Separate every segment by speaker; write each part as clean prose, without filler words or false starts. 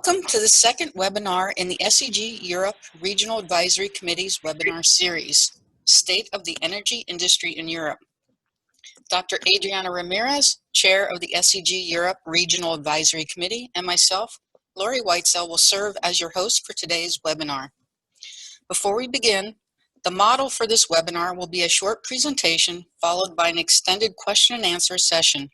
Speaker 1: Welcome to the second webinar in the SEG Europe Regional Advisory Committee's webinar series, State of the Energy Industry in Europe. Dr. Adriana Ramirez, Chair of the SEG Europe Regional Advisory Committee, and myself, Lori Whitesell, will serve as your host for today's webinar. Before we begin, the model for this webinar will be a short presentation followed by an extended question and answer session.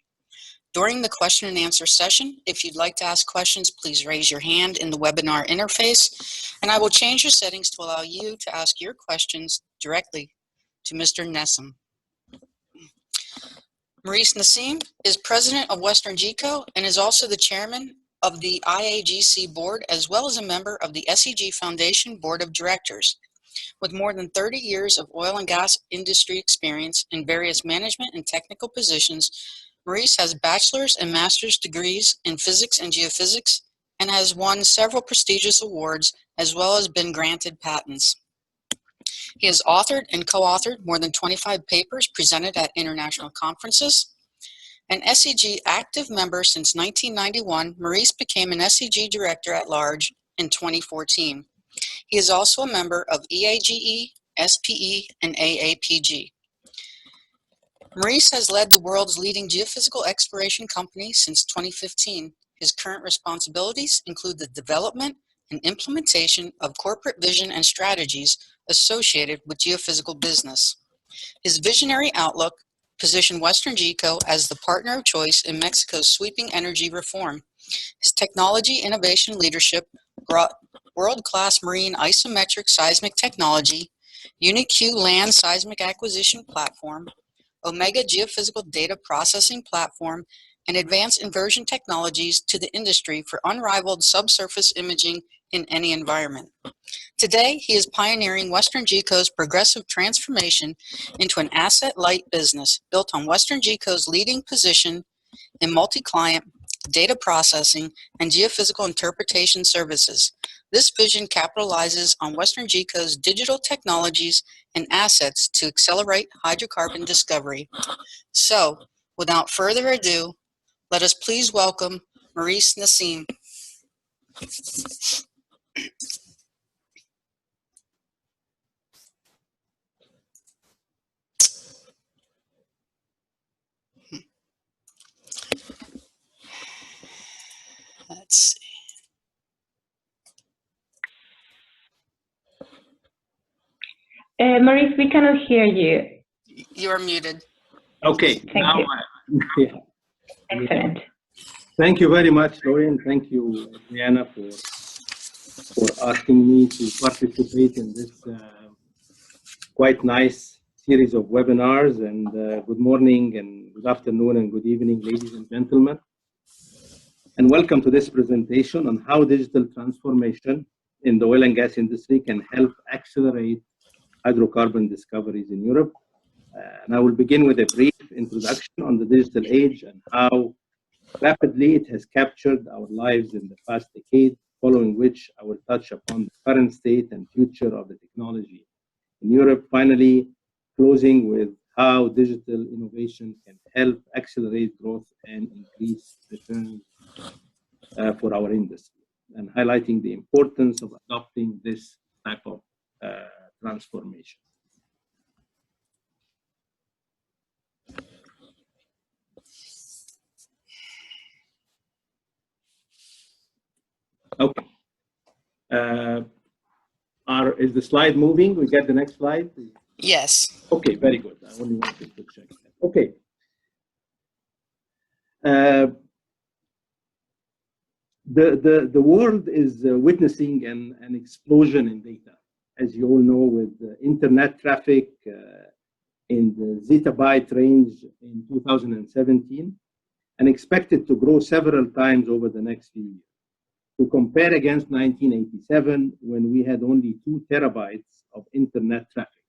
Speaker 1: During the question and answer session, if you'd like to ask questions, please raise your hand in the webinar interface, and I will change your settings to allow you to ask your questions directly to Mr. Nessim. Maurice Nessim is president of WesternGeco and is also the chairman of the IAGC Board, as well as a member of the SEG Foundation Board of Directors. With more than 30 years of oil and gas industry experience in various management and technical positions, Maurice has bachelor's and master's degrees in physics and geophysics and has won several prestigious awards as well as been granted patents. He has authored and co-authored more than 25 papers presented at international conferences. An SEG Active Member since 1991, Maurice became an SEG Director at Large in 2014. He is also a member of EAGE, SPE, and AAPG. Maurice has led the world's leading geophysical exploration company since 2015. His current responsibilities include the development and implementation of corporate vision and strategies associated with geophysical business. His visionary outlook positioned WesternGeco as the partner of choice in Mexico's sweeping energy reform. His technology innovation leadership brought world-class marine isometric seismic technology, UniQ land seismic acquisition platform, Omega geophysical data processing platform, and advanced inversion technologies to the industry for unrivaled subsurface imaging in any environment. Today, he is pioneering WesternGeco's progressive transformation into an asset-light business built on WesternGeco's leading position in multi-client data processing and geophysical interpretation services. This vision capitalizes on WesternGeco's digital technologies and assets to accelerate hydrocarbon discovery. So, without further ado, let us please welcome Maurice Nessim. Let's see.
Speaker 2: Maurice, we cannot hear you.
Speaker 1: You are muted.
Speaker 3: Okay.
Speaker 2: Thank you.
Speaker 3: Yeah.
Speaker 2: Excellent.
Speaker 3: Thank you very much, Lori, and thank you, Diana, for asking me to participate in this quite nice series of webinars. And good morning, and good afternoon, and good evening, ladies and gentlemen. And welcome to this presentation on how digital transformation in the oil and gas industry can help accelerate hydrocarbon discoveries in Europe. And I will begin with a brief introduction on the digital age and how rapidly it has captured our lives in the past decade, following which I will touch upon the current state and future of the technology in Europe, finally closing with how digital innovation can help accelerate growth and increase returns for our industry, and highlighting the importance of adopting this type of transformation. Okay. Is the slide moving? We get the next slide?
Speaker 1: Yes.
Speaker 3: Okay, very good. I only wanted to check that. Okay. The world is witnessing an explosion in data, as you all know, with internet traffic in the zettabyte range in 2017, and expected to grow several times over the next few years. To compare against 1987, when we had only 2 terabytes of internet traffic.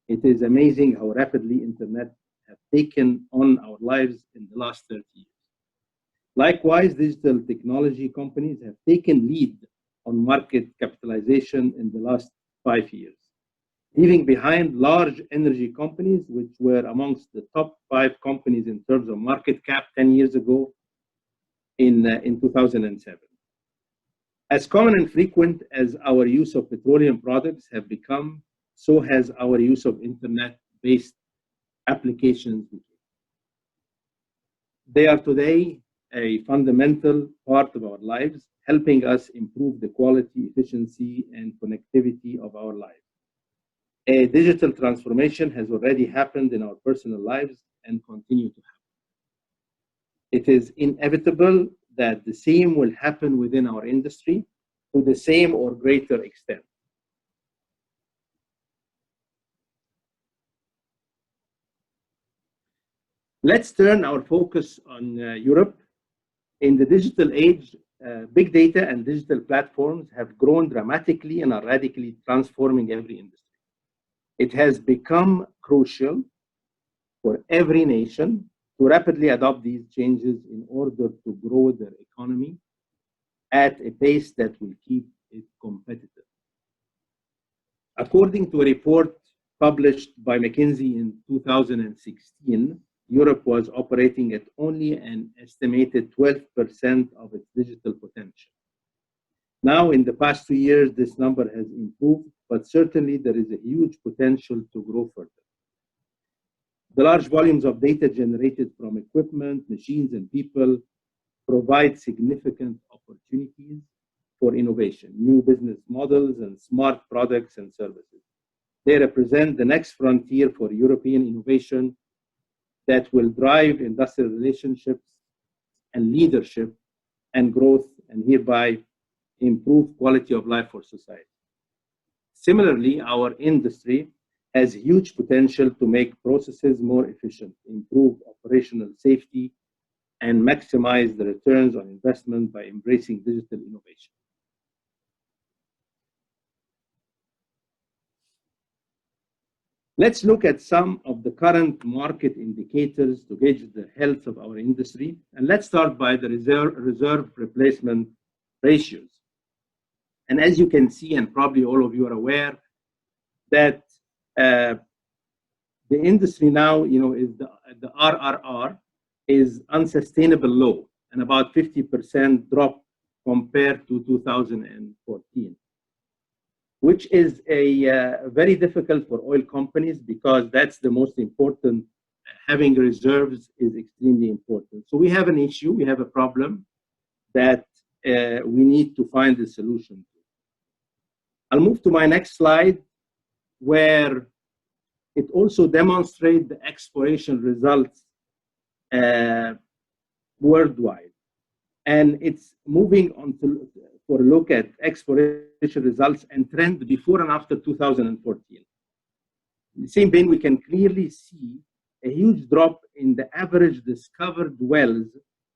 Speaker 3: It is amazing how rapidly internet has taken on our lives in the last 30 years. Likewise, digital technology companies have taken lead on market capitalization in the last 5 years, leaving behind large energy companies, which were amongst the top 5 companies in terms of market cap 10 years ago in 2007. As common and frequent as our use of petroleum products have become, so has our use of internet-based applications. They are today a fundamental part of our lives, helping us improve the quality, efficiency, and connectivity of our lives. A digital transformation has already happened in our personal lives and continue to happen. It is inevitable that the same will happen within our industry to the same or greater extent. Let's turn our focus on Europe. In the digital age, big data and digital platforms have grown dramatically and are radically transforming every industry. It has become crucial for every nation to rapidly adopt these changes in order to grow their economy at a pace that will keep it competitive. According to a report published by McKinsey in 2016, Europe was operating at only an estimated 12% of its digital potential. Now, in the past 2 years, this number has improved, but certainly there is a huge potential to grow further. The large volumes of data generated from equipment, machines, and people provide significant opportunities for innovation, new business models, and smart products and services. They represent the next frontier for European innovation that will drive industrial relationships and leadership and growth, and hereby improve quality of life for society. Similarly, our industry has huge potential to make processes more efficient, improve operational safety, and maximize the returns on investment by embracing digital innovation. Let's look at some of the current market indicators to gauge the health of our industry. And let's start by the reserve replacement ratios. And as you can see, and probably all of you are aware, that the industry now, is the RRR is unsustainable low, and about 50% drop compared to 2014. Which is very difficult for oil companies, because that's the most important. Having reserves is extremely important. So we have an issue, we have a problem that we need to find a solution to. I'll move to my next slide, where it also demonstrates the exploration results worldwide. And it's moving on for a look at exploration results and trend before and after 2014. In the same vein, we can clearly see a huge drop in the average discovered wells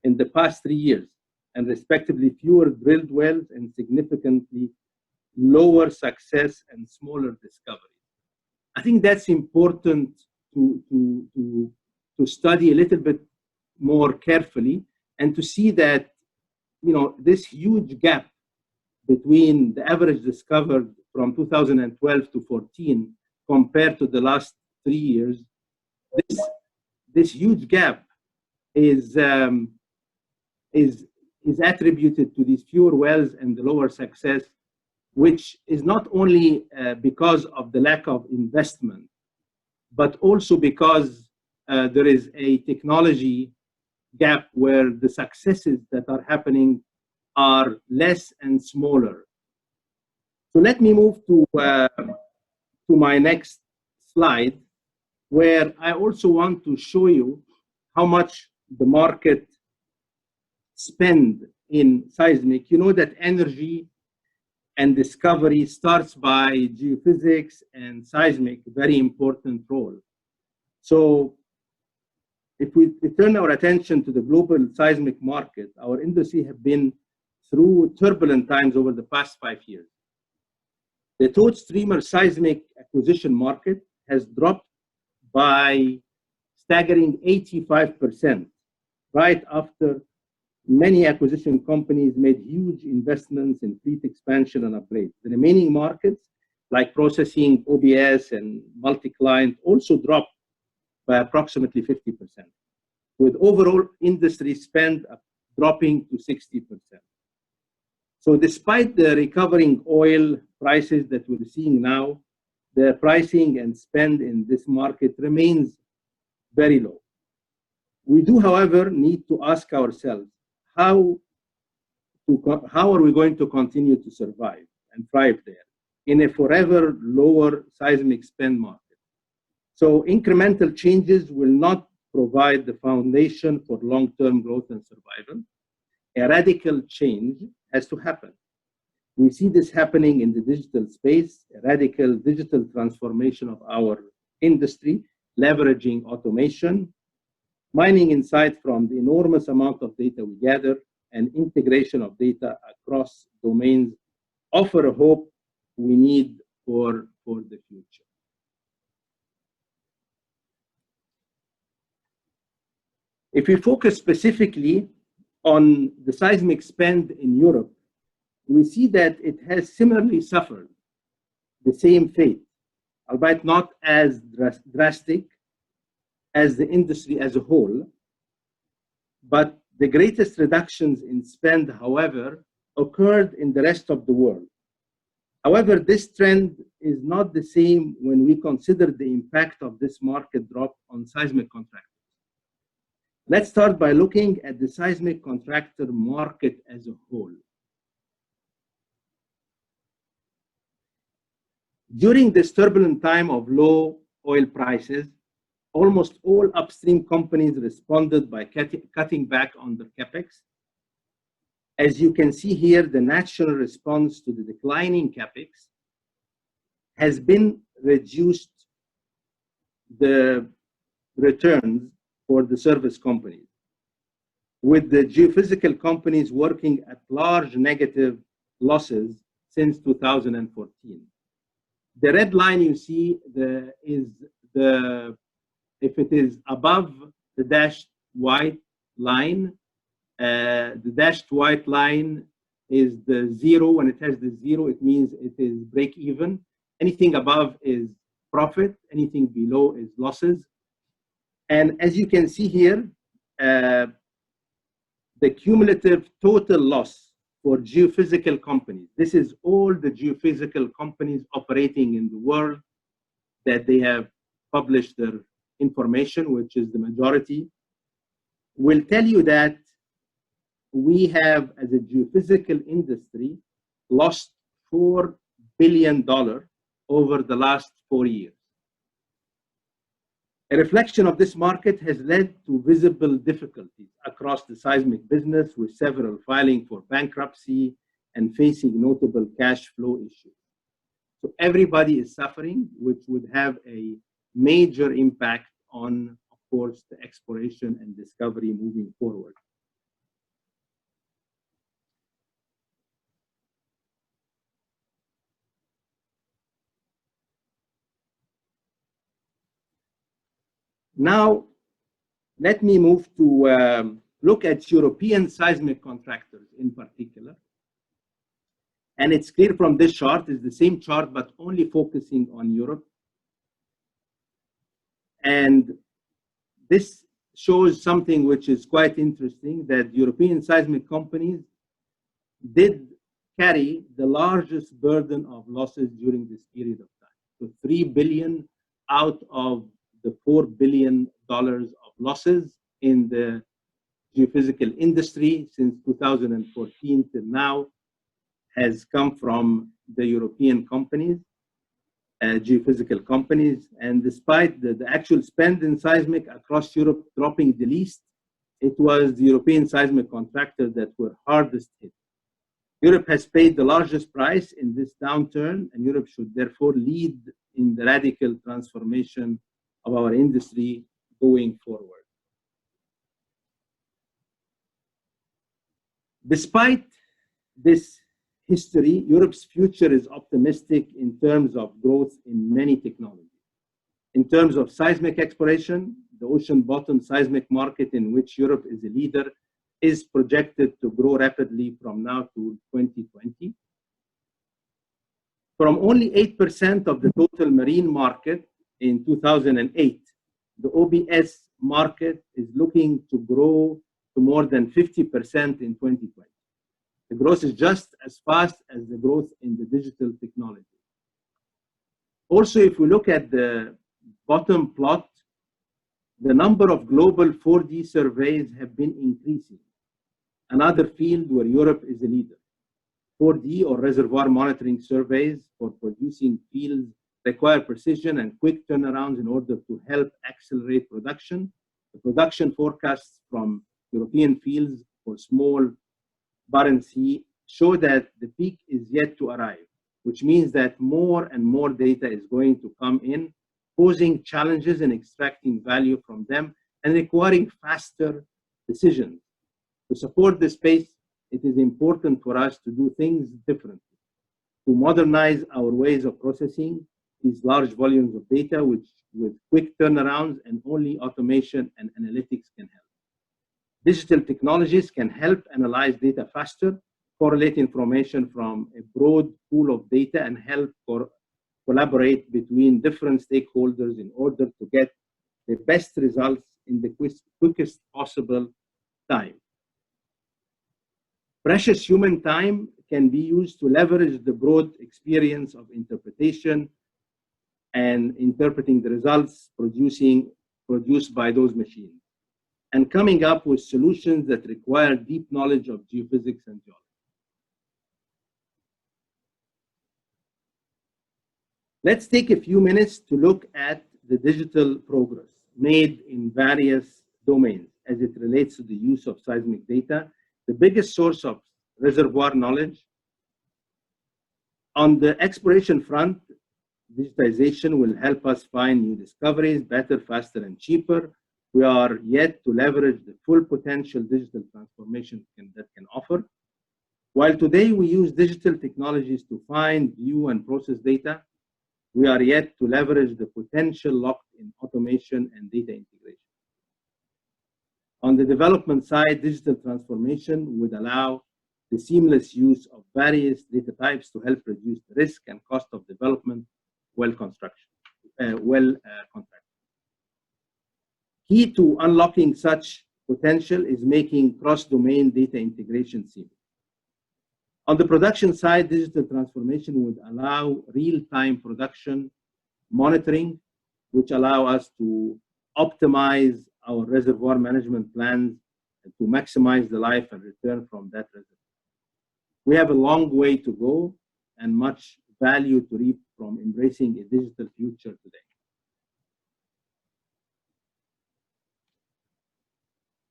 Speaker 3: in the past 3 years, and respectively fewer drilled wells and significantly lower success and smaller discoveries. I think that's important to study a little bit more carefully, and to see that this huge gap between the average discovered from 2012 to 14 compared to the last 3 years, this huge gap is attributed to these fewer wells and the lower success, which is not only because of the lack of investment, but also because there is a technology gap where the successes that are happening are less and smaller. So let me move to my next slide, where I also want to show you how much the market spend in seismic. You know that energy and discovery starts by geophysics and seismic, very important role. So if we turn our attention to the global seismic market, our industry have been through turbulent times over the past 5 years. The towed streamer seismic acquisition market has dropped by staggering 85%, right after many acquisition companies made huge investments in fleet expansion and upgrades. The remaining markets, like processing, OBS, and multi-client, also dropped by approximately 50%, with overall industry spend dropping to 60%. So despite the recovering oil prices that we're seeing now, the pricing and spend in this market remains very low. We do, however, need to ask ourselves, how are we going to continue to survive and thrive there in a forever lower seismic spend market? So incremental changes will not provide the foundation for long-term growth and survival. A radical change has to happen. We see this happening in the digital space, a radical digital transformation of our industry, leveraging automation, mining insight from the enormous amount of data we gather, and integration of data across domains offer a hope we need for the future. If we focus specifically on the seismic spend in Europe, we see that it has similarly suffered the same fate, albeit not as drastic as the industry as a whole. But the greatest reductions in spend, however, occurred in the rest of the world. However, this trend is not the same when we consider the impact of this market drop on seismic contractors. Let's start by looking at the seismic contractor market as a whole. During this turbulent time of low oil prices, almost all upstream companies responded by cutting back on their capex. As you can see here, the natural response to the declining capex has been reduced the returns for the service companies, with the geophysical companies working at large negative losses since 2014. The red line you see is if it is above the dashed white line, the dashed white line is the zero. When it has the zero, it means it is break even. Anything above is profit, anything below is losses. And as you can see here, the cumulative total loss for geophysical companies, this is all the geophysical companies operating in the world that they have published their information, which is the majority, will tell you that we have, as a geophysical industry, lost $4 billion over the last 4 years. A reflection of this market has led to visible difficulties across the seismic business, with several filing for bankruptcy and facing notable cash flow issues. So everybody is suffering, which would have a major impact on, of course, the exploration and discovery moving forward. Now, let me move to look at European seismic contractors in particular. And it's clear from this chart, it's the same chart, but only focusing on Europe. And this shows something which is quite interesting, that European seismic companies did carry the largest burden of losses during this period of time. So $3 billion out of the $4 billion of losses in the geophysical industry since 2014 till now has come from the European companies, geophysical companies. And despite the actual spend in seismic across Europe dropping the least, it was the European seismic contractors that were hardest hit. Europe has paid the largest price in this downturn, and Europe should therefore lead in the radical transformation of our industry going forward. Despite this history, Europe's future is optimistic in terms of growth in many technologies. In terms of seismic exploration, the ocean bottom seismic market, in which Europe is a leader, is projected to grow rapidly from now to 2020. From only 8% of the total marine market in 2008, the OBS market is looking to grow to more than 50% in 2020. The growth is just as fast as the growth in the digital technology. Also, if we look at the bottom plot, the number of global 4D surveys have been increasing, another field where Europe is a leader. 4D or reservoir monitoring surveys for producing fields require precision and quick turnarounds in order to help accelerate production. The production forecasts from European fields for small Barents Sea show that the peak is yet to arrive, which means that more and more data is going to come in, posing challenges in extracting value from them and requiring faster decisions. To support this space, it is important for us to do things differently, to modernize our ways of processing these large volumes of data, which with quick turnarounds and only automation and analytics can help. Digital technologies can help analyze data faster, correlate information from a broad pool of data, and help collaborate between different stakeholders in order to get the best results in the quickest possible time. Precious human time can be used to leverage the broad experience of interpretation and interpreting the results produced by those machines, and coming up with solutions that require deep knowledge of geophysics and geology. Let's take a few minutes to look at the digital progress made in various domains as it relates to the use of seismic data, the biggest source of reservoir knowledge. On the exploration front, digitization will help us find new discoveries better, faster, and cheaper. We are yet to leverage the full potential digital transformation that can offer. While today we use digital technologies to find, view, and process data, we are yet to leverage the potential locked in automation and data integration. On the development side, digital transformation would allow the seamless use of various data types to help reduce the risk and cost of development contracted. Key to unlocking such potential is making cross-domain data integration seamless. On the production side, digital transformation would allow real-time production monitoring, which allow us to optimize our reservoir management plans and to maximize the life and return from that reservoir. We have a long way to go and much value to reap from embracing a digital future today.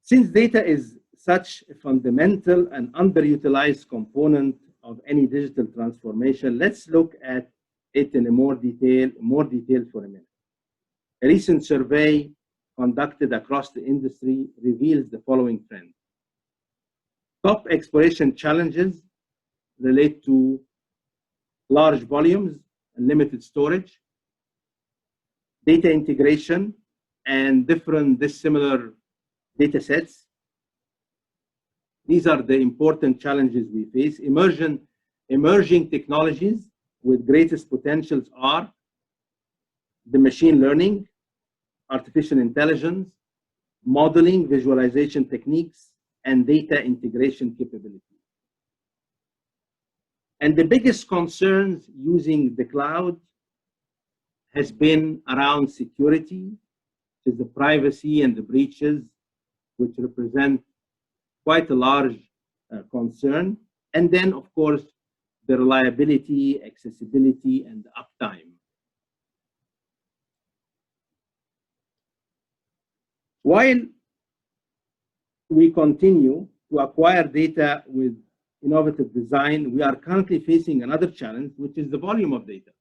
Speaker 3: Since data is such a fundamental and underutilized component of any digital transformation, let's look at it in more detail for a minute. A recent survey conducted across the industry reveals the following trend. Top exploration challenges relate to large volumes and limited storage, data integration, and different dissimilar data sets. These are the important challenges we face. Emerging technologies with greatest potentials are the machine learning, artificial intelligence, modeling, visualization techniques, and data integration capabilities. And the biggest concerns using the cloud has been around security, which is the privacy and the breaches, which represent quite a large concern. And then, of course, the reliability, accessibility, and the uptime. While we continue to acquire data with innovative design, we are currently facing another challenge, which is the volume of data.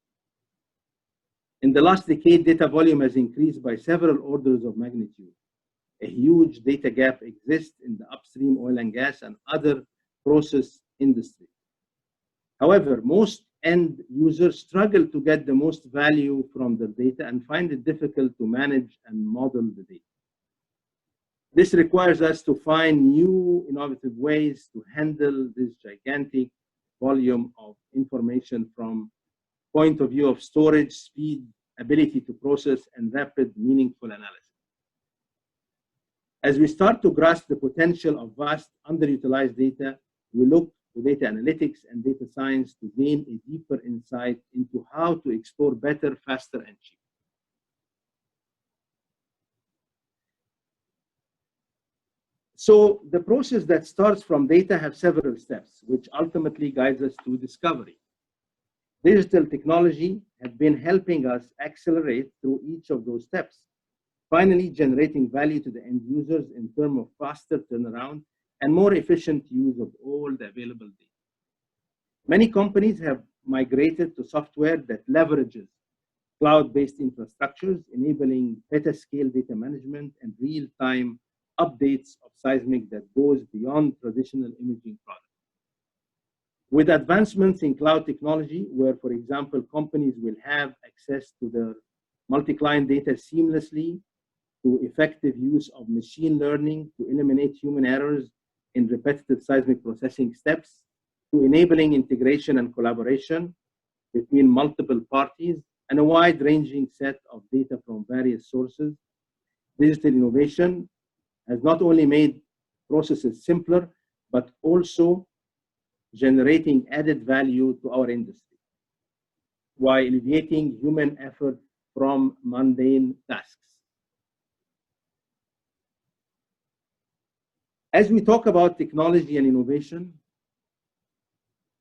Speaker 3: In the last decade, data volume has increased by several orders of magnitude. A huge data gap exists in the upstream oil and gas and other process industries. However, most end users struggle to get the most value from their data and find it difficult to manage and model the data. This requires us to find new innovative ways to handle this gigantic volume of information from point of view of storage, speed, ability to process, and rapid, meaningful analysis. As we start to grasp the potential of vast, underutilized data, we look to data analytics and data science to gain a deeper insight into how to explore better, faster, and cheaper. So the process that starts from data have several steps, which ultimately guides us to discovery. Digital technology has been helping us accelerate through each of those steps, finally generating value to the end users in terms of faster turnaround and more efficient use of all the available data. Many companies have migrated to software that leverages cloud-based infrastructures, enabling petascale data management and real-time updates of seismic that goes beyond traditional imaging products. With advancements in cloud technology, where, for example, companies will have access to their multi-client data seamlessly, to effective use of machine learning to eliminate human errors in repetitive seismic processing steps, to enabling integration and collaboration between multiple parties, and a wide-ranging set of data from various sources. Digital innovation has not only made processes simpler, but also generating added value to our industry, while alleviating human effort from mundane tasks. As we talk about technology and innovation,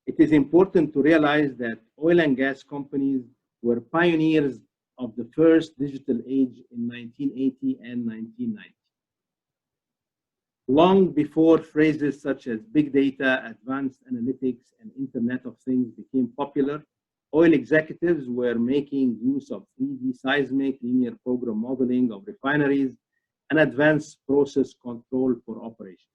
Speaker 3: it is important to realize that oil and gas companies were pioneers of the first digital age in 1980 and 1990. Long before phrases such as big data, advanced analytics, and Internet of Things became popular, oil executives were making use of 3D seismic, linear program modeling of refineries, and advanced process control for operation.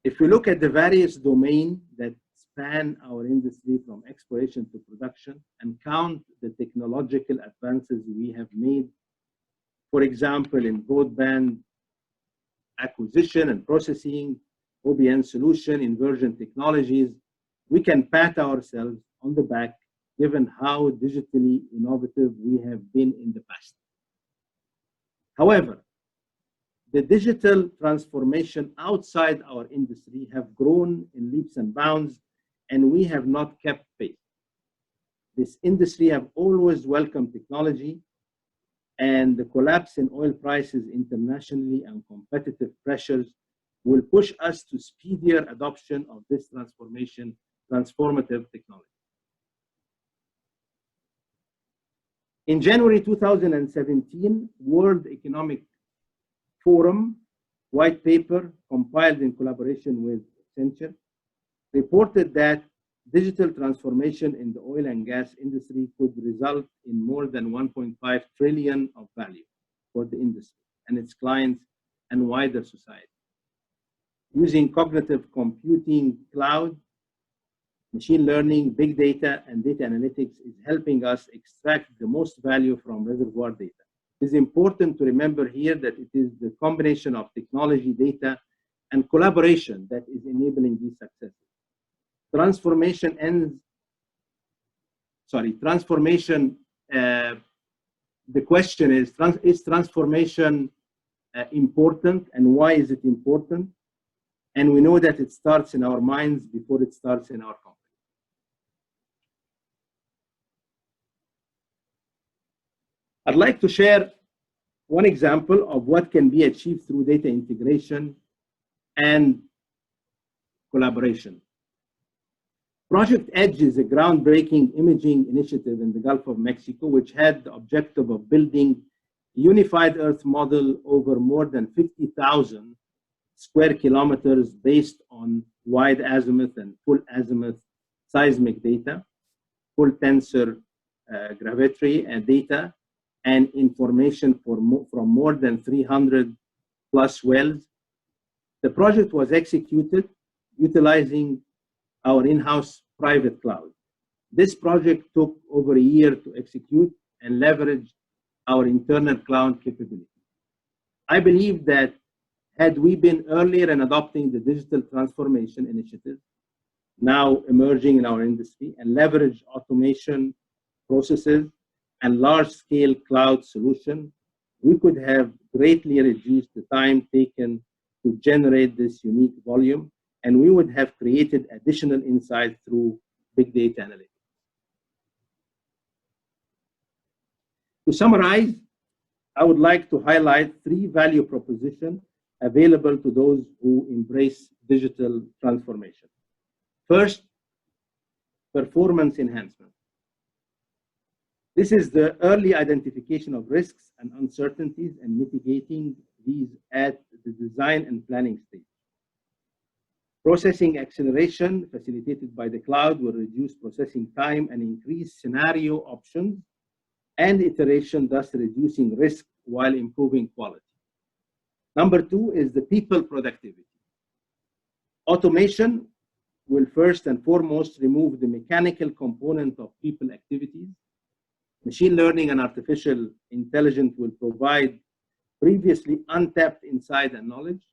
Speaker 3: If we look at the various domains that span our industry from exploration to production and count the technological advances we have made, for example, in broadband acquisition and processing, OBN solution, inversion technologies, we can pat ourselves on the back given how digitally innovative we have been in the past. However, the digital transformation outside our industry have grown in leaps and bounds, and we have not kept pace. This industry have always welcomed technology, and the collapse in oil prices internationally and competitive pressures will push us to speedier adoption of this transformative technology. In January 2017, World Economic Forum white paper compiled in collaboration with Accenture reported that digital transformation in the oil and gas industry could result in more than 1.5 trillion of value for the industry and its clients and wider society. Using cognitive computing, cloud, machine learning, big data, and data analytics is helping us extract the most value from reservoir data. It is important to remember here that it is the combination of technology, data, and collaboration that is enabling these successes. Transformation, the question is transformation important, and why is it important? And we know that it starts in our minds before it starts in our company. I'd like to share one example of what can be achieved through data integration and collaboration. Project EDGE is a groundbreaking imaging initiative in the Gulf of Mexico, which had the objective of building a unified Earth model over more than 50,000 square kilometers based on wide azimuth and full azimuth seismic data, full tensor gravimetry and data, and information from more than 300 plus wells. The project was executed utilizing our in-house private cloud. This project took over a year to execute and leverage our internal cloud capability. I believe that had we been earlier in adopting the digital transformation initiative, now emerging in our industry, and leverage automation processes and large-scale cloud solution, we could have greatly reduced the time taken to generate this unique volume and we would have created additional insight through big data analytics. To summarize, I would like to highlight 3 value propositions available to those who embrace digital transformation. First, performance enhancement. This is the early identification of risks and uncertainties and mitigating these at the design and planning stage. Processing acceleration facilitated by the cloud will reduce processing time and increase scenario options and iteration, thus reducing risk while improving quality. Number 2 is the people productivity. Automation will first and foremost remove the mechanical component of people activities. Machine learning and artificial intelligence will provide previously untapped insight and knowledge.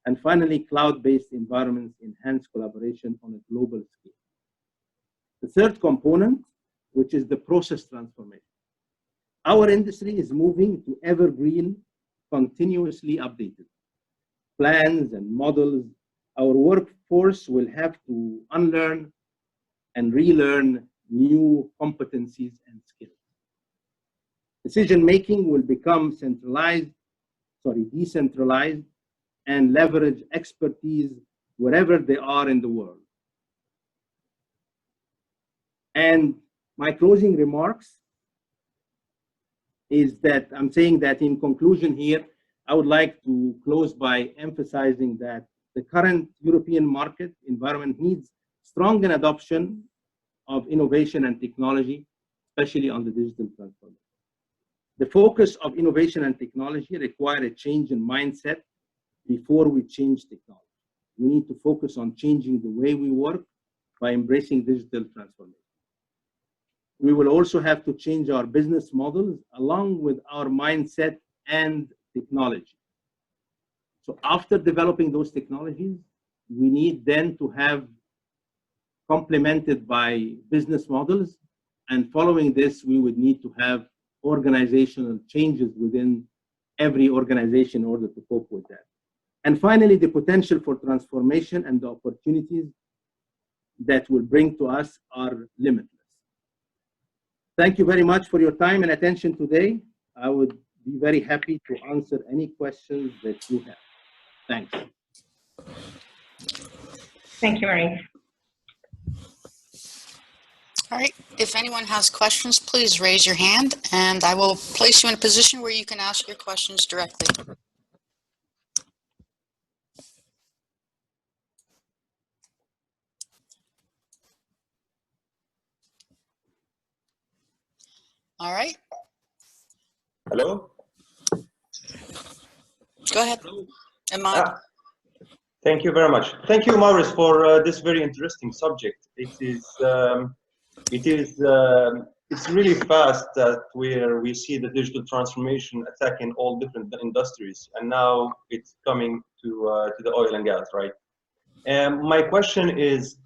Speaker 3: And finally, cloud-based environments enhance collaboration on a global scale. The third component, which is the process transformation. Our industry is moving to evergreen, continuously updated plans and models. Our workforce will have to unlearn and relearn new competencies and skills. Decision-making will become decentralized, and leverage expertise wherever they are in the world. And my closing remarks is that I'm saying that in conclusion here, I would like to close by emphasizing that the current European market environment needs strong adoption of innovation and technology, especially on the digital transformation. The focus of innovation and technology require a change in mindset before we change technology. We need to focus on changing the way we work by embracing digital transformation. We will also have to change our business models along with our mindset and technology. So after developing those technologies, we need then to have complemented by business models, and following this, we would need to have organizational changes within every organization in order to cope with that. And finally, the potential for transformation and the opportunities that will bring to us are limitless. Thank you very much for your time and attention today. I would be very happy to answer any questions that you have. Thanks.
Speaker 2: Thank you, Maurice.
Speaker 1: All right, if anyone has questions, please raise your hand and I will place you in a position where you can ask your questions directly. All right.
Speaker 4: Hello?
Speaker 1: Go ahead. Ahmad.
Speaker 4: Thank you very much. Thank you, Maurice, for this very interesting subject. It's really fast that we see the digital transformation attacking all different industries, and now it's coming to the oil and gas, right? And my question is,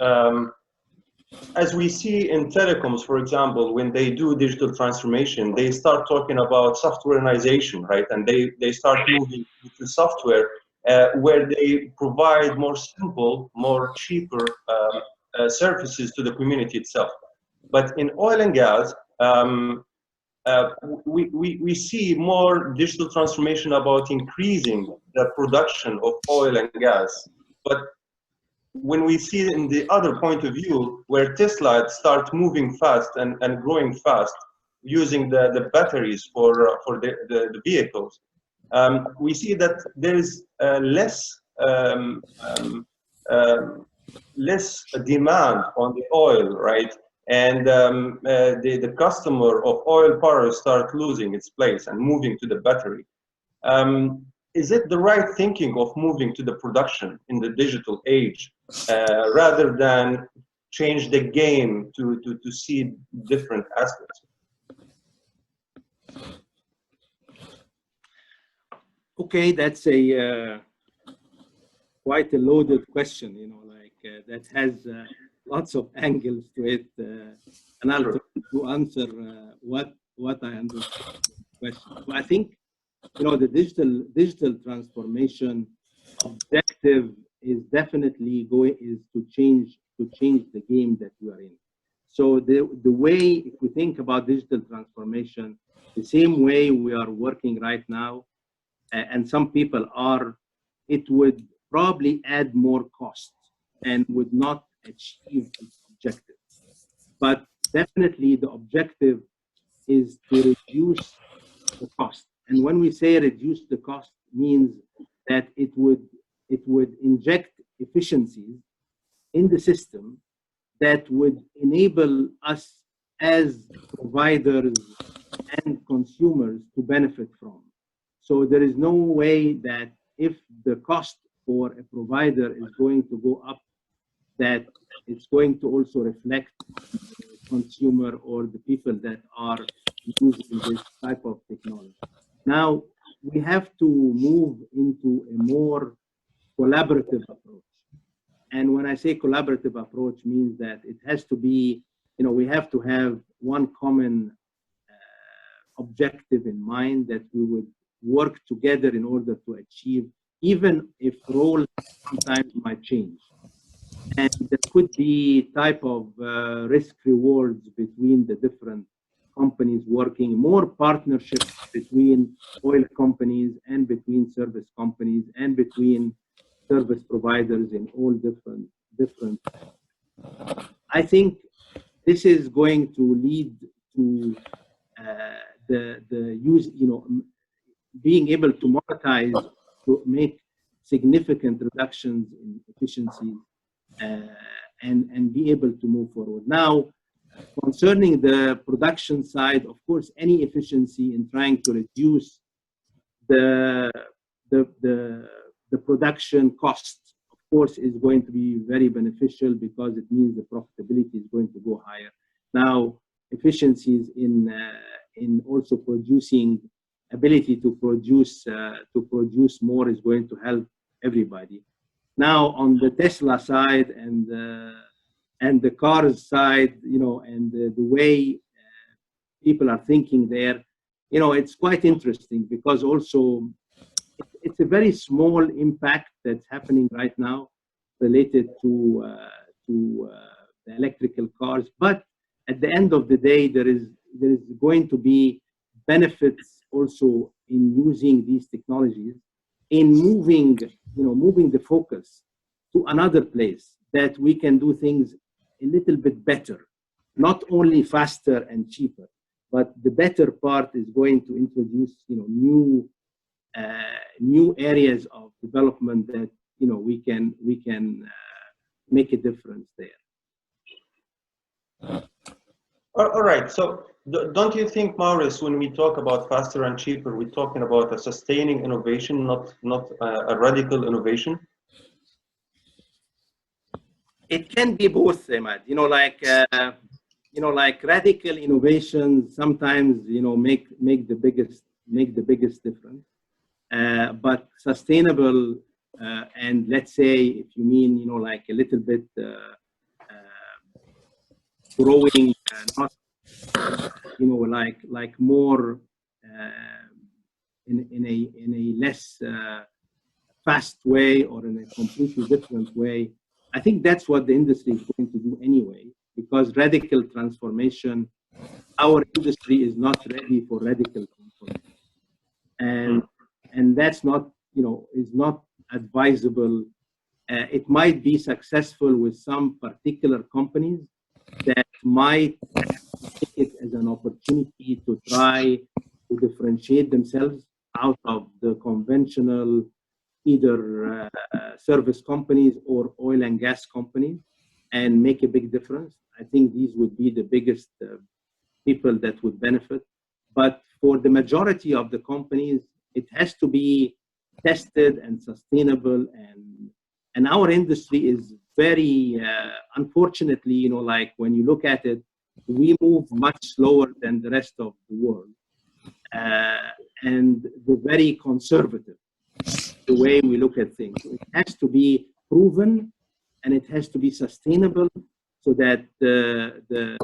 Speaker 4: as we see in telecoms, for example, when they do digital transformation, they start talking about softwareization, right? And they start moving to software where they provide more simple, more cheaper services to the community itself. But in oil and gas, we see more digital transformation about increasing the production of oil and gas. But when we see in the other point of view, where Tesla start moving fast and growing fast, using the batteries for the vehicles, we see that there is less demand on the oil, right? And the customer of oil power start losing its place and moving to the battery. Is it the right thinking of moving to the production in the digital age rather than change the game to see different aspects?
Speaker 3: Okay, that's a quite a loaded question, you know, like that has lots of angles to it, and I'll try to answer what I understand the question. So I think, you know, the digital transformation objective is definitely to change the game that we are in. So the way, if we think about digital transformation, the same way we are working right now, and some people are, it would probably add more cost and would not achieve its objective. But definitely the objective is to reduce the cost. And when we say reduce the cost, means that it would inject efficiencies in the system that would enable us as providers and consumers to benefit from. So there is no way that if the cost for a provider is going to go up, that it's going to also reflect the consumer or the people that are using this type of technology. Now, we have to move into a more collaborative approach. And when I say collaborative approach, means that it has to be, we have to have one common objective in mind, that we would work together in order to achieve, even if roles sometimes might change. And there could be type of risk rewards between the different companies working, more partnerships between oil companies and between service companies and between service providers in all different. I think this is going to lead to the use, being able to monetize, to make significant reductions in efficiency, and be able to move forward. Now, concerning the production side, of course, any efficiency in trying to reduce the production cost, of course, is going to be very beneficial, because it means the profitability is going to go higher. Now, efficiencies in also producing, ability to produce more is going to help everybody. Now, on the Tesla side and the cars side, and the way people are thinking there, it's quite interesting, because also it's a very small impact that's happening right now related to the electrical cars. But at the end of the day, there is going to be benefits also in using these technologies, in moving the focus to another place, that we can do things a little bit better, not only faster and cheaper, but the better part is going to introduce new areas of development that we can make a difference there.
Speaker 4: All right. So don't you think, Maurice, when we talk about faster and cheaper, we're talking about a sustaining innovation, not a radical innovation?
Speaker 3: It can be both, Ahmad. Like radical innovations sometimes make the biggest difference. But sustainable, and let's say, if you mean like a little bit growing, not like more in a less fast way, or in a completely different way. I think that's what the industry is going to do anyway, because radical transformation, our industry is not ready for radical transformation, and that's not is not advisable. It might be successful with some particular companies that might take it as an opportunity to try to differentiate themselves out of the conventional either service companies or oil and gas companies, and make a big difference. I think these would be the biggest people that would benefit. But for the majority of the companies, it has to be tested and sustainable, and our industry is very unfortunately, like when you look at it, we move much slower than the rest of the world, and we're very conservative the way we look at things. It has to be proven, and it has to be sustainable, so that the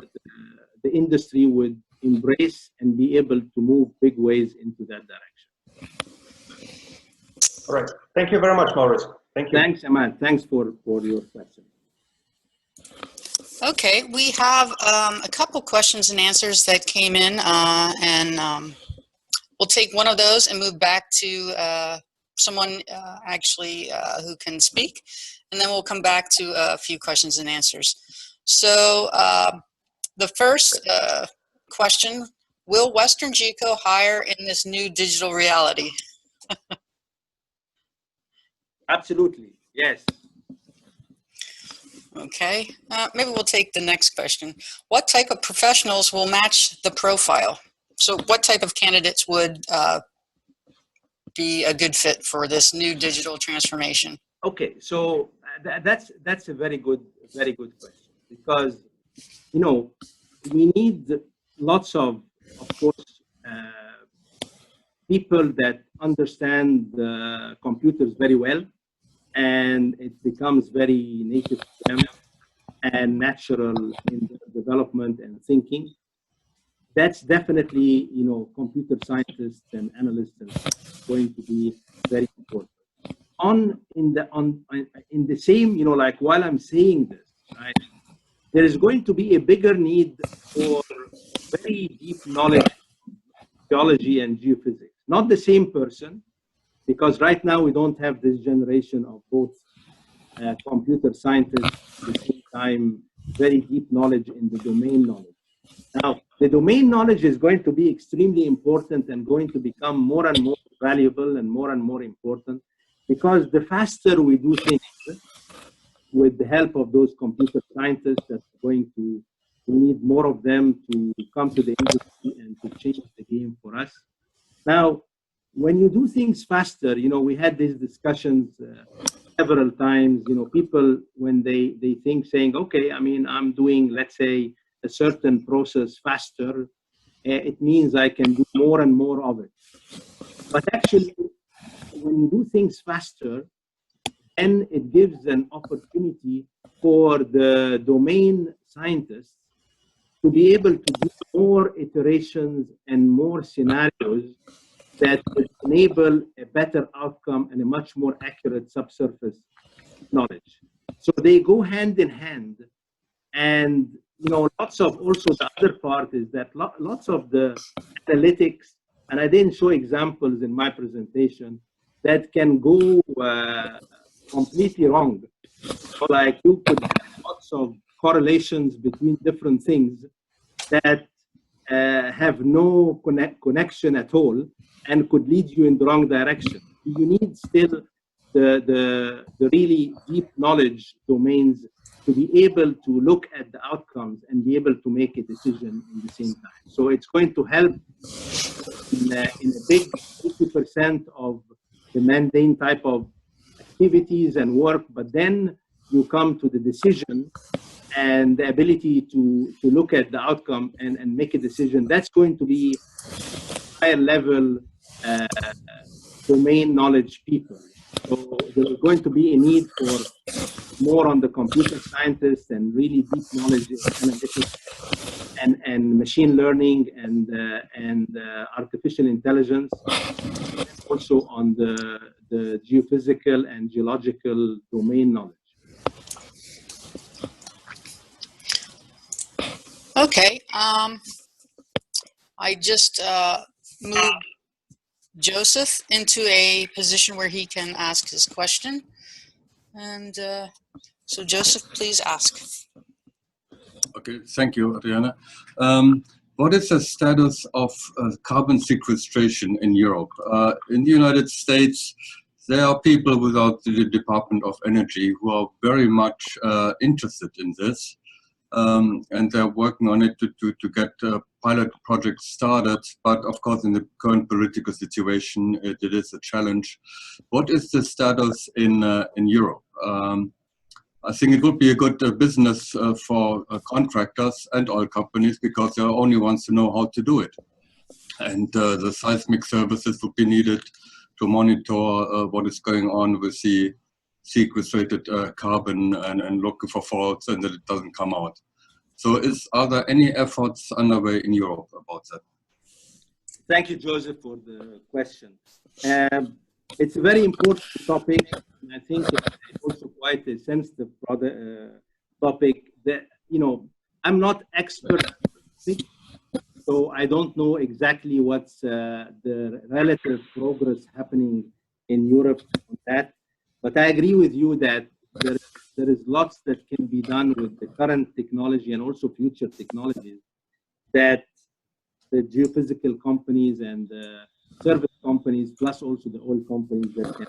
Speaker 3: industry would embrace and be able to move big ways into that direction.
Speaker 4: All right. Thank you very much, Maurice. Thank you.
Speaker 3: Thanks, Ahmad. Thanks for your question.
Speaker 1: Okay, we have a couple questions and answers that came in, and we'll take one of those and move back to someone who can speak, and then we'll come back to a few questions and answers. So the first question, will WesternGeco hire in this new digital reality?
Speaker 3: Absolutely, yes.
Speaker 1: Okay, maybe we'll take the next question. What type of professionals will match the profile? So what type of candidates would be a good fit for this new digital transformation?
Speaker 3: Okay, so that's a very good question, because we need lots of course people that understand the computers very well, and it becomes very native to them and natural in their development and thinking. That's definitely, computer scientists and analysts are going to be very important. In the same, like while I'm saying this, right, there is going to be a bigger need for very deep knowledge of geology and geophysics. Not the same person, because right now we don't have this generation of both computer scientists, at the same time very deep knowledge in the domain knowledge. Now, the domain knowledge is going to be extremely important and going to become more and more valuable and more important, because the faster we do things with the help of those computer scientists, that's going to, we need more of them to come to the industry and to change the game for us. Now, when you do things faster, we had these discussions several times, people, when they think saying, okay, I'm doing, let's say, a certain process faster, it means I can do more and more of it. But actually, when you do things faster, then it gives an opportunity for the domain scientists to be able to do more iterations and more scenarios that will enable a better outcome and a much more accurate subsurface knowledge. So they go hand in hand. And lots of, also the other part is that lots of the analytics, and I didn't show examples in my presentation, that can go completely wrong. So like you could have lots of correlations between different things that have no connection at all and could lead you in the wrong direction. You need still the really deep knowledge domains to be able to look at the outcomes and be able to make a decision in the same time. So it's going to help in a big 80% of the mundane type of activities and work, but then you come to the decision and the ability to look at the outcome and make a decision. That's going to be higher level domain knowledge people. So there's going to be a need for more on the computer scientists and really deep knowledge in analytics and machine learning and artificial intelligence, also on the geophysical and geological domain knowledge.
Speaker 1: Okay, I just moved Joseph into a position where he can ask his question. And so Joseph, please ask.
Speaker 5: Okay, thank you, Adriana. What is the status of carbon sequestration in Europe? In the United States, there are people without the Department of Energy who are very much interested in this. And they're working on it to get pilot projects started. But of course, in the current political situation, it is a challenge. What is the status in Europe? I think it would be a good business for contractors and oil companies, because they're the only ones who know how to do it. And the seismic services would be needed to monitor what is going on with the sequestrated carbon and looking for faults and that it doesn't come out. So are there any efforts underway in Europe about that?
Speaker 3: Thank you, Joseph, for the question. It's a very important topic, and I think it's also quite a sensitive topic. That, you know, I'm not expert, so I don't know exactly what's the relative progress happening in Europe on that. But I agree with you that there is lots that can be done with the current technology and also future technologies that the geophysical companies and the service companies, plus also the oil companies that can.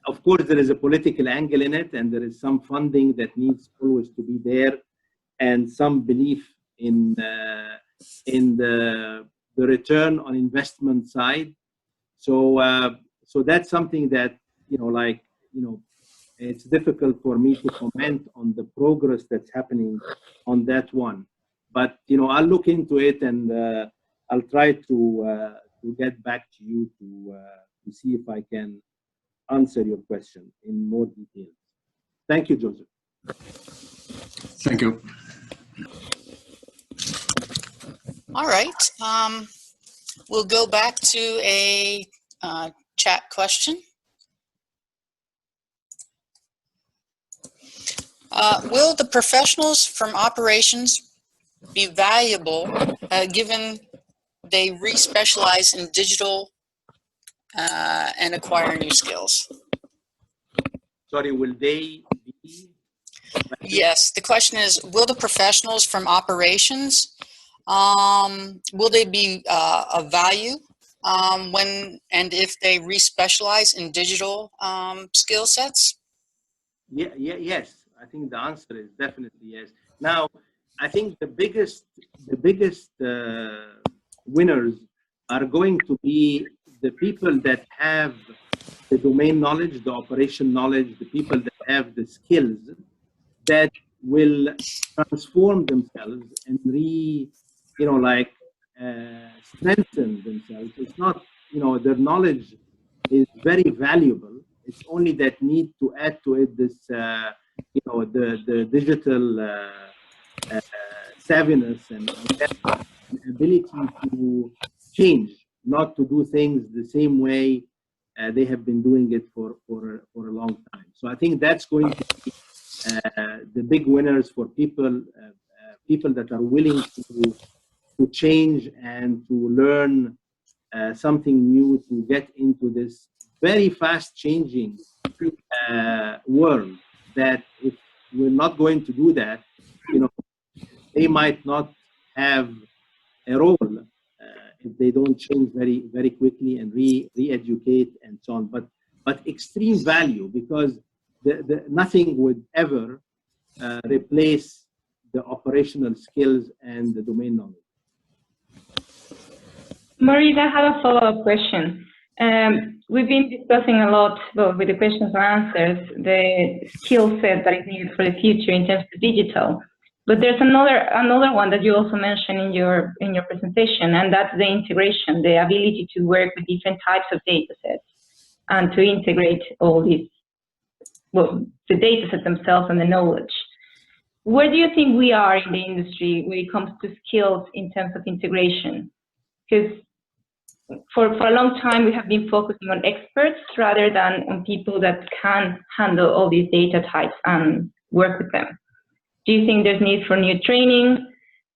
Speaker 3: Of course, there is a political angle in it, and there is some funding that needs always to be there, and some belief in the return on investment side. So so that's something that, you know, like, you know, it's difficult for me to comment on the progress that's happening on that one. But, you know, I'll look into it, and I'll try to get back to you to see if I can answer your question in more detail. Thank you, Joseph.
Speaker 5: Thank you.
Speaker 1: All right. We'll go back to a chat question. Will the professionals from operations be valuable given they re-specialize in digital and acquire new skills?
Speaker 3: Sorry, will they be?
Speaker 1: Yes, the question is, will the professionals from operations, will they be of value when and if they re-specialize in digital skill sets?
Speaker 3: Yes. I think the answer is definitely yes. Now, I think the biggest winners are going to be the people that have the domain knowledge, the operation knowledge, the people that have the skills that will transform themselves and strengthen themselves. It's not, you know, their knowledge is very valuable. It's only that need to add to it this, you know, the digital savviness and ability to change, not to do things the same way they have been doing it for a long time. So I think that's going to be the big winners for people that are willing to change and to learn something new, to get into this very fast changing world, that if we're not going to do that, you know, they might not have a role if they don't change very, very quickly and re-educate and so on. But extreme value, because nothing would ever replace the operational skills and the domain knowledge.
Speaker 2: Maurice, I have a follow-up question. We've been discussing a lot, well, with the questions and answers, the skill set that is needed for the future in terms of digital. But there's another one that you also mentioned in your presentation, and that's the integration, the ability to work with different types of data sets and to integrate all these, well, the data sets themselves and the knowledge. Where do you think we are in the industry when it comes to skills in terms of integration? Because for a long time, we have been focusing on experts rather than on people that can handle all these data types and work with them. Do you think there's need for new training?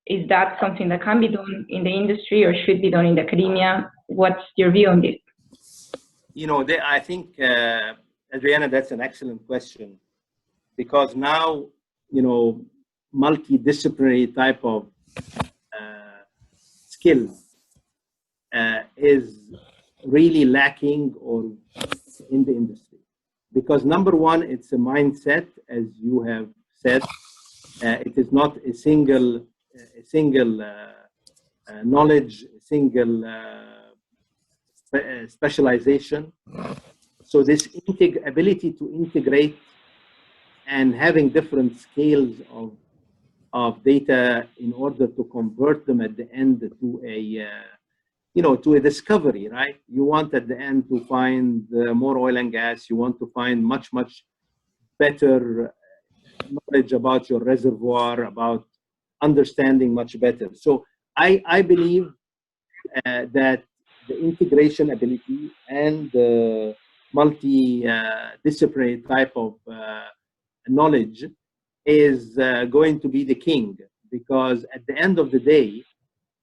Speaker 2: Is that something that can be done in the industry or should be done in the academia? What's your view on this?
Speaker 3: You know, I think, Adriana, that's an excellent question, because now, you know, multidisciplinary type of skills is really lacking or in the industry. Because number one, it's a mindset, as you have said. It is not a single knowledge, a single specialization. So this ability to integrate and having different scales of data in order to convert them at the end to a to a discovery, right? You want at the end to find more oil and gas. You want to find much better knowledge about your reservoir, about understanding much better. So I believe that the integration ability and the multi-disciplinary type of knowledge is going to be the king, because at the end of the day,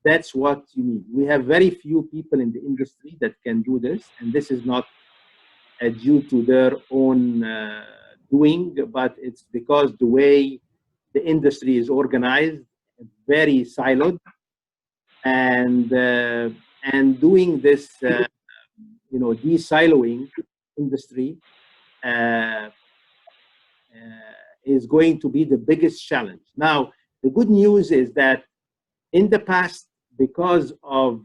Speaker 3: that's what you need. We have very few people in the industry that can do this, and this is not due to their own doing, but it's because the way the industry is organized, very siloed, and doing this, de-siloing industry is going to be the biggest challenge. Now, the good news is that in the past, because of,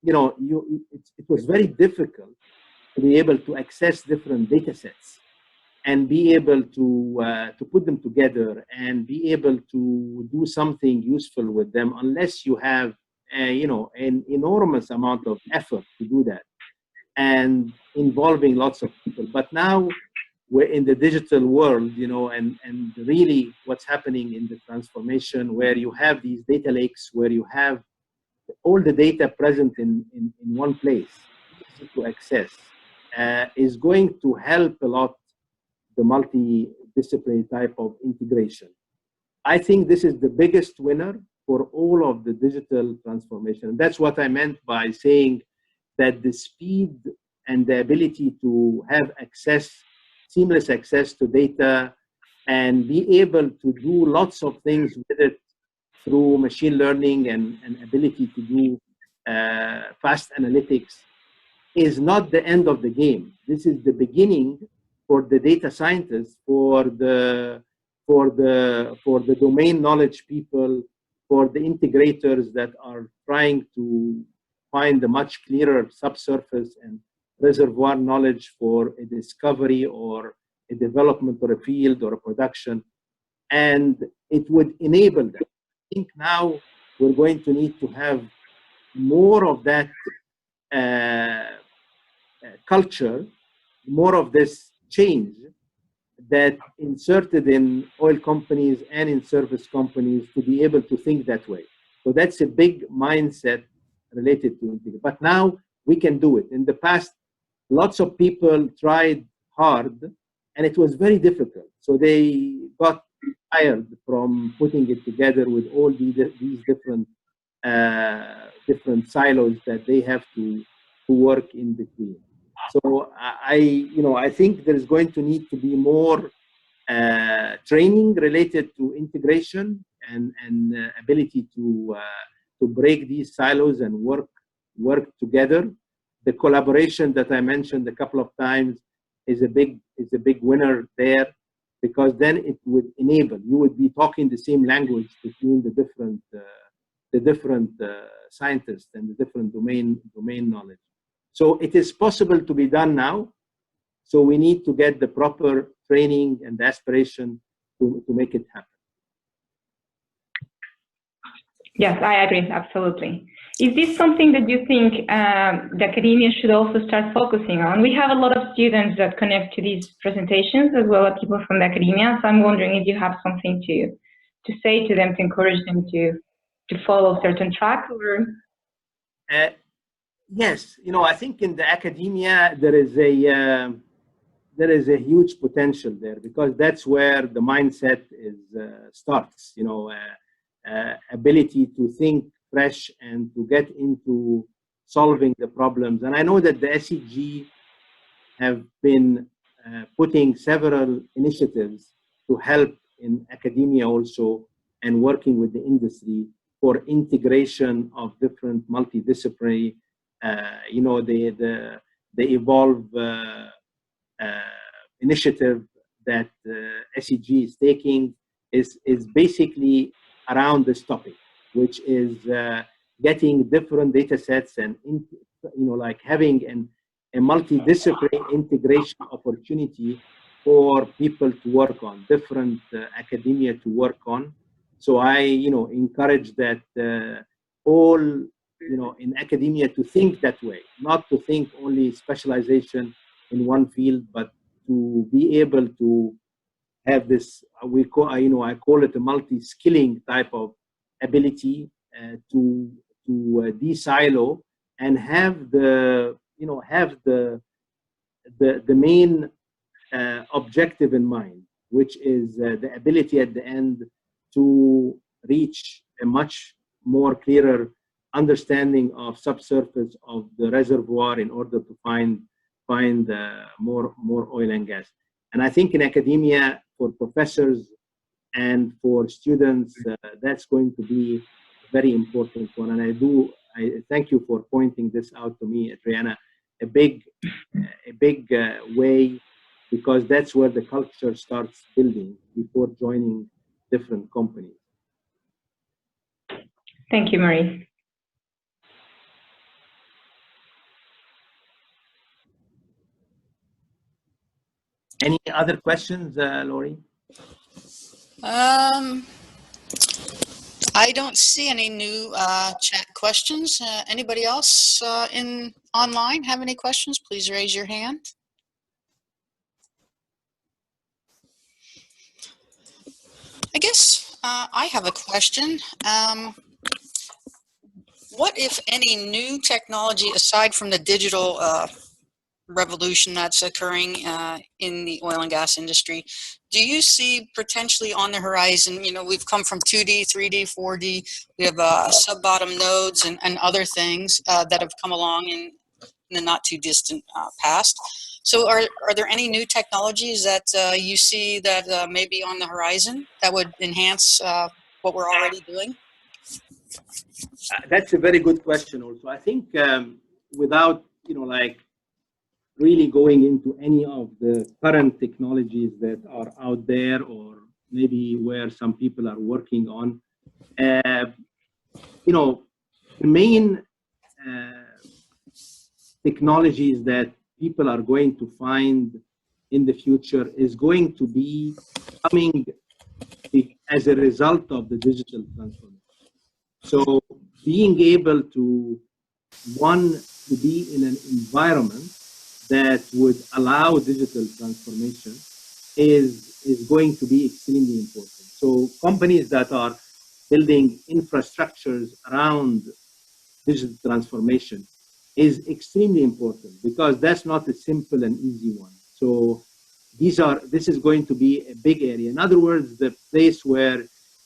Speaker 3: it was very difficult to be able to access different data sets and be able to put them together and be able to do something useful with them, unless you have, an enormous amount of effort to do that and involving lots of people. But now we're in the digital world, and really what's happening in the transformation, where you have these data lakes, where you have all the data present in one place to access, is going to help a lot the multidisciplinary type of integration. I think this is the biggest winner for all of the digital transformation. That's what I meant by saying that the speed and the ability to have access, seamless access to data, and be able to do lots of things with it through machine learning and ability to do fast analytics is not the end of the game. This is the beginning for the data scientists, for the domain knowledge people, for the integrators that are trying to find a much clearer subsurface and reservoir knowledge for a discovery or a development or a field or a production. And it would enable them. I think now we're going to need to have more of that culture, more of this change that inserted in oil companies and in service companies to be able to think that way. So that's a big mindset related to integration. But now we can do it. In the past, lots of people tried hard and it was very difficult. So they got tired from putting it together with all these different silos that they have to work in between. So I think there's going to need to be more training related to integration and ability to break these silos and work together. The collaboration that I mentioned a couple of times is a big winner there, because then it would enable, you would be talking the same language between the different scientists and the different domain knowledge. So it is possible to be done now. So we need to get the proper training and the aspiration to make it happen.
Speaker 2: Yes, I agree, absolutely. Is this something that you think the academia should also start focusing on? We have a lot of students that connect to these presentations, as well as people from the academia. So I'm wondering if you have something to say to them, to encourage them to follow a certain track, or?
Speaker 3: Yes, I think in the academia there is a huge potential there, because that's where the mindset starts. Ability to think fresh and to get into solving the problems. And I know that the SEG have been putting several initiatives to help in academia also, and working with the industry for integration of different multidisciplinary, the Evolve initiative that SEG is taking is basically around this topic, which is getting different data sets and like having a multidisciplinary integration opportunity for people to work on, different academia to work on. So I encourage that all in academia to think that way, not to think only specialization in one field, but to be able to have this, I call it a multi-skilling type of ability to de-silo and have the main objective in mind, which is the ability at the end to reach a much more clearer understanding of subsurface of the reservoir in order to find more oil and gas. And I think in academia, for professors and for students, that's going to be a very important one. And I thank you for pointing this out to me, Adriana, a big way, because that's where the culture starts building before joining different companies.
Speaker 2: Thank you, Maurice.
Speaker 3: Any other questions, Lori?
Speaker 1: I don't see any new chat questions. Anybody else online have any questions? Please raise your hand. I guess I have a question. What, if any, new technology, aside from the digital revolution that's occurring in the oil and gas industry, do you see potentially on the horizon? You know, we've come from 2D, 3D, 4D. We have sub-bottom nodes and other things that have come along in the not too distant past. So are there any new technologies that you see that may be on the horizon that would enhance what we're already doing?
Speaker 3: That's a very good question also. I think without, like really going into any of the current technologies that are out there, or maybe where some people are working on, the main technologies that people are going to find in the future is going to be coming as a result of the digital transformation. So being able to, to be in an environment that would allow digital transformation is going to be extremely important. So companies that are building infrastructures around digital transformation is extremely important, because that's not a simple and easy one. So this is going to be a big area. In other words, the place where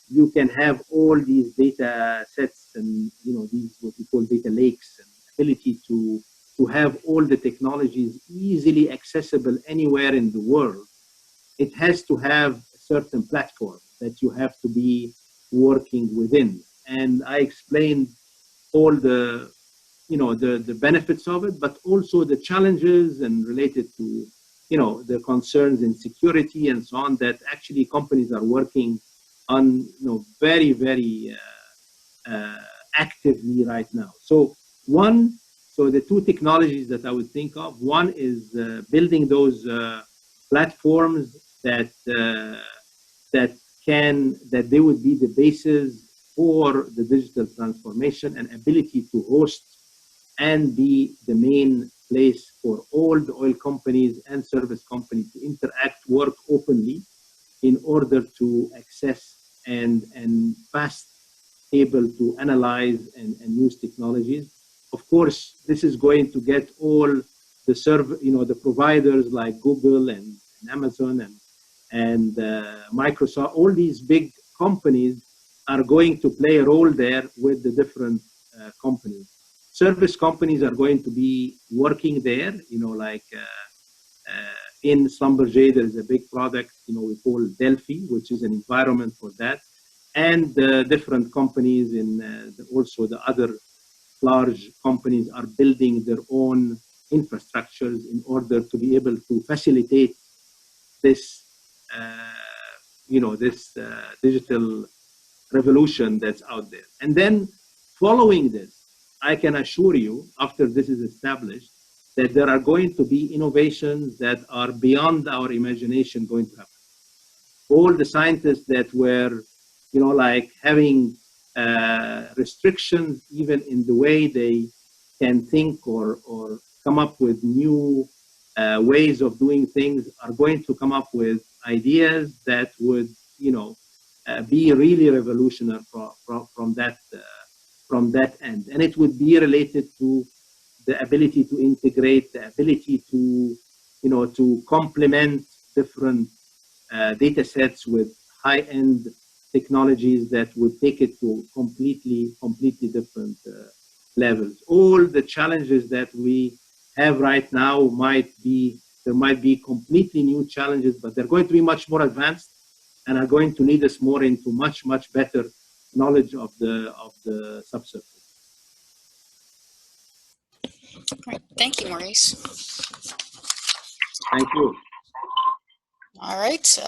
Speaker 3: you can have all these data sets and these what we call data lakes, and ability to have all the technologies easily accessible anywhere in the world. It has to have a certain platform that you have to be working within. And I explained all the the benefits of it, but also the challenges and related to the concerns in security and so on, that actually companies are working on very, very actively right now. So the two technologies that I would think of, one is building those platforms that they would be the basis for the digital transformation, and ability to host and be the main place for all the oil companies and service companies to interact, work openly in order to access and fast able to analyze and use technologies. Of course, this is going to get all the the providers like Google and Amazon and Microsoft. All these big companies are going to play a role there with the different companies. Service companies are going to be working there, like in Schlumberger, there is a big product, we call Delphi, which is an environment for that. And different companies also the other large companies are building their own infrastructures in order to be able to facilitate this, this digital revolution that's out there. And then following this, I can assure you, after this is established, that there are going to be innovations that are beyond our imagination going to happen. All the scientists that were, like having restrictions even in the way they can think or come up with new ways of doing things, are going to come up with ideas that would, be really revolutionary from that end. And it would be related to the ability to integrate, the ability to, to complement different data sets with high-end technologies that would take it to completely different levels. All the challenges that we have right now there might be completely new challenges, but they're going to be much more advanced and are going to lead us more into much better knowledge of the subsurface.
Speaker 1: All right. Thank you, Maurice.
Speaker 3: Thank you.
Speaker 1: All right.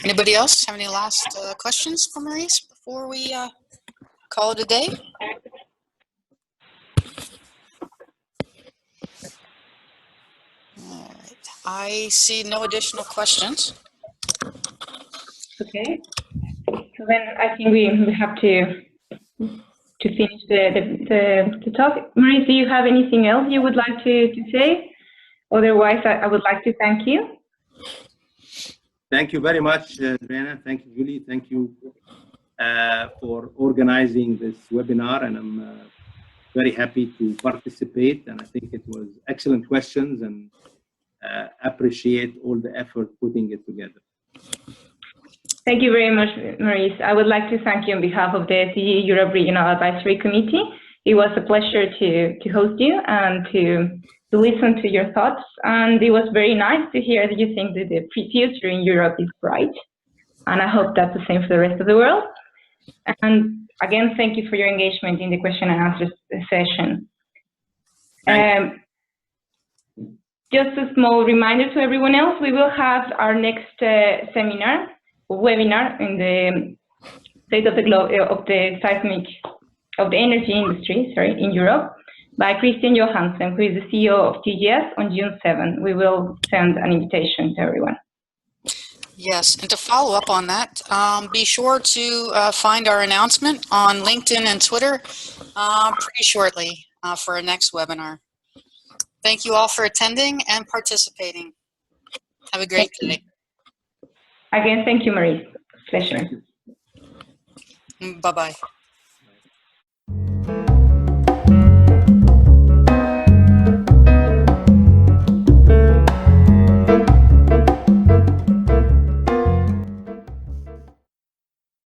Speaker 1: Anybody else have any last questions for Maurice before we call it a day? All right. I see no additional questions.
Speaker 2: Okay. So then I think we have to finish the talk. Maurice, do you have anything else you would like to say? Otherwise, I would like to thank you.
Speaker 3: Thank you very much, Adriana. Thank you, Julie. Thank you for organizing this webinar, and I'm very happy to participate. And I think it was excellent questions, and appreciate all the effort putting it together.
Speaker 2: Thank you very much, Maurice. I would like to thank you on behalf of the SEG Europe Regional Advisory Committee. It was a pleasure to host you and to listen to your thoughts. And it was very nice to hear that you think that the future in Europe is bright. And I hope that's the same for the rest of the world. And again, thank you for your engagement in the question and answer session. Just a small reminder to everyone else, we will have our next webinar in the state of the energy industry, in Europe, by Christian Johansen, who is the CEO of TGS, on June 7. We will send an invitation to everyone.
Speaker 1: Yes, and to follow up on that, be sure to find our announcement on LinkedIn and Twitter pretty shortly for our next webinar. Thank you all for attending and participating. Have a great day.
Speaker 2: Again, thank you, Maurice. Pleasure.
Speaker 1: Bye-bye.